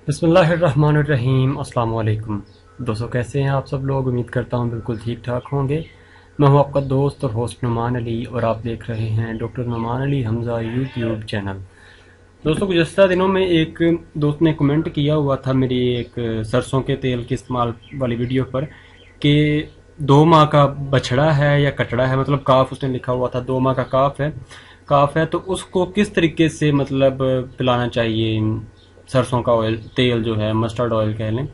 बिस्मिल्लाहिर्रहमानिर्रहीम। अस्सलाम वालेकुम दोस्तों, कैसे हैं आप सब लोग। उम्मीद करता हूँ बिल्कुल ठीक ठाक होंगे। मैं हूँ आपका दोस्त और होस्ट नुमान अली और आप देख रहे हैं doctor Numan Ali Hamza YouTube channel. दोस्तों, गुज़श्ता दिनों में एक दोस्त ने कमेंट किया हुआ था मेरी एक सरसों के तेल के इस्तेमाल वाली वीडियो पर कि 2 माह का बछड़ा है या कटड़ा है, मतलब काफ उसने लिखा हुआ था, 2 माह का काफ है तो उसको किस तरीके से मतलब पिलाना चाहिए। सरसों का ऑयल तेल जो है, मस्टर्ड ऑयल कह लें,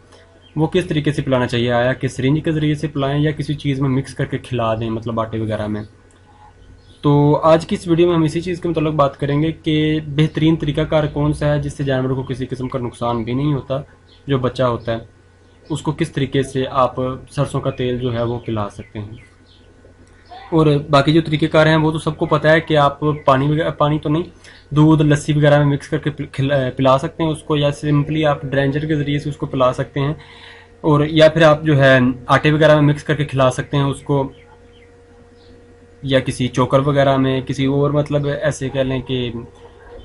वो किस तरीके से पिलाना चाहिए। आया कि सिरिंज के ज़रिए से पिलाएं या किसी चीज़ में मिक्स करके खिला दें, मतलब आटे वगैरह में। तो आज की इस वीडियो में हम इसी चीज़ के मतलब बात करेंगे कि बेहतरीन तरीकाकार कौन सा है जिससे जानवर को किसी किस्म का नुकसान भी नहीं होता। जो बच्चा होता है उसको किस तरीके से आप सरसों का तेल जो है वो पिला सकते हैं। और बाकी जो तरीक़ेकार हैं वो तो सबको पता है कि आप पानी तो नहीं, दूध लस्सी वगैरह में मिक्स करके पिला सकते हैं उसको, या सिंपली आप ड्रेंचर के ज़रिए से उसको पिला सकते हैं। और या फिर आप जो है आटे वगैरह में मिक्स करके खिला सकते हैं उसको, या किसी चोकर वगैरह में, किसी और मतलब ऐसे कह लें कि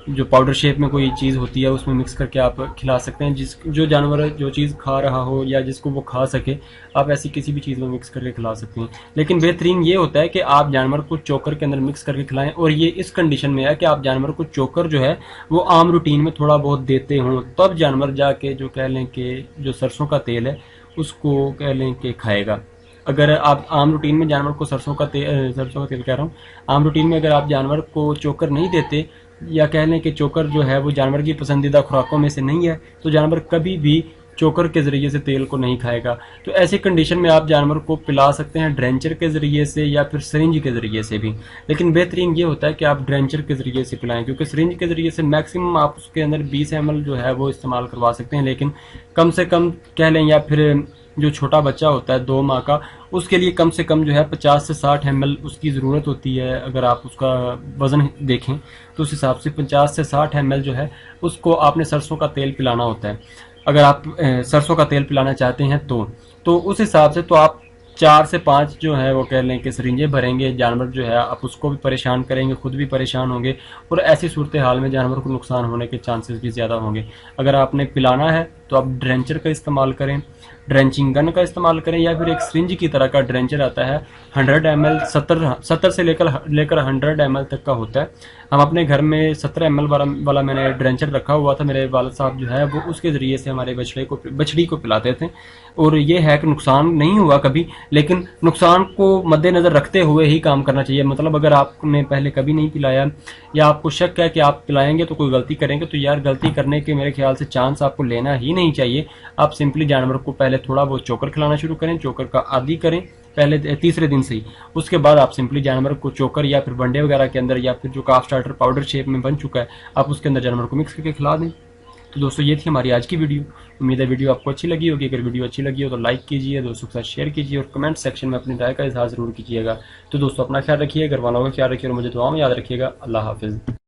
जो पाउडर शेप में कोई चीज़ होती है उसमें मिक्स करके आप खिला सकते हैं। जो जानवर जो चीज़ खा रहा हो या जिसको वो खा सके, आप ऐसी किसी भी चीज़ में मिक्स करके खिला सकते हैं। लेकिन बेहतरीन ये होता है कि आप जानवर को चोकर के अंदर मिक्स करके खिलाएं, और ये इस कंडीशन में है कि आप जानवर को चोकर जो है वो आम रूटीन में थोड़ा बहुत देते हों, तब जानवर जाके जो कह लें कि जो सरसों का तेल है उसको कह लें कि खाएगा। अगर आप आम रूटीन में जानवर को सरसों का तेल कह रहा हूँ, आम रूटीन में अगर आप जानवर को चोकर नहीं देते, या कह लें कि चोकर जो है वो जानवर की पसंदीदा खुराकों में से नहीं है, तो जानवर कभी भी चोकर के ज़रिए से तेल को नहीं खाएगा। तो ऐसी कंडीशन में आप जानवर को पिला सकते हैं ड्रेंचर के ज़रिए से या फिर सिरिंज के ज़रिए से भी। लेकिन बेहतरीन ये होता है कि आप ड्रेंचर के ज़रिए से पिलाएं, क्योंकि सिरिंज के ज़रिए से मैक्सिमम आप उसके अंदर 20 ml जो है वो इस्तेमाल करवा सकते हैं। लेकिन कम से कम कह लें, या फिर जो छोटा बच्चा होता है 2 माह का, उसके लिए कम से कम जो है 50 से 60 ml उसकी ज़रूरत होती है। अगर आप उसका वज़न देखें तो उस हिसाब से 50 से 60 ml जो है उसको आपने सरसों का तेल पिलाना होता है। अगर आप सरसों का तेल पिलाना चाहते हैं तो उस हिसाब से तो आप 4 से 5 जो है वो कह लें कि सरिंजे भरेंगे। जानवर जो है आप उसको भी परेशान करेंगे, खुद भी परेशान होंगे, और ऐसी सूरत हाल में जानवर को नुकसान होने के चांसेस भी ज़्यादा होंगे। अगर आपने पिलाना है तो आप ड्रेंचर का इस्तेमाल करें, ड्रेंचिंग गन का इस्तेमाल करें, या फिर एक सिरिंज की तरह का ड्रेंचर आता है 100 ml, 70 से लेकर 100 ml तक का होता है। हम अपने घर में 17 ml वाला मैंने ड्रेंचर रखा हुआ था। मेरे वालिद साहब जो है वो उसके ज़रिए से हमारे बछड़ी को पिलाते थे, और ये है कि नुकसान नहीं हुआ कभी। लेकिन नुकसान को मद्देनज़र रखते हुए ही काम करना चाहिए। मतलब अगर आपने पहले कभी नहीं पिलाया, या आपको शक है कि आप पिलाएंगे तो कोई गलती करेंगे, तो यार गलती करने के मेरे ख्याल से चांस आपको लेना ही नहीं चाहिए। आप सिंपली जानवर को पहले थोड़ा बहुत चोकर खिलाना शुरू करें, चोकर का आदी करें पहले तीसरे दिन से ही। उसके बाद आप सिंपली जानवर को चोकर या फिर वनडे वगैरह के अंदर, या फिर जो काफ स्टार्टर पाउडर शेप में बन चुका है, आप उसके अंदर जानवर को मिक्स करके खिला दें। तो दोस्तों, ये थी हमारी आज की वीडियो। उम्मीद है वीडियो आपको अच्छी लगी होगी। अगर वीडियो अच्छी लगी हो तो लाइक कीजिए, दोस्तों के साथ शेयर कीजिए, और कमेंट सेक्शन में अपनी राय का इजहार ज़रूर कीजिएगा। तो दोस्तों, अपना ख्याल रखिए, घर वालों का ख्याल रखिए, और मुझे दुआ में याद रखिएगा। अल्लाह हाफिज़।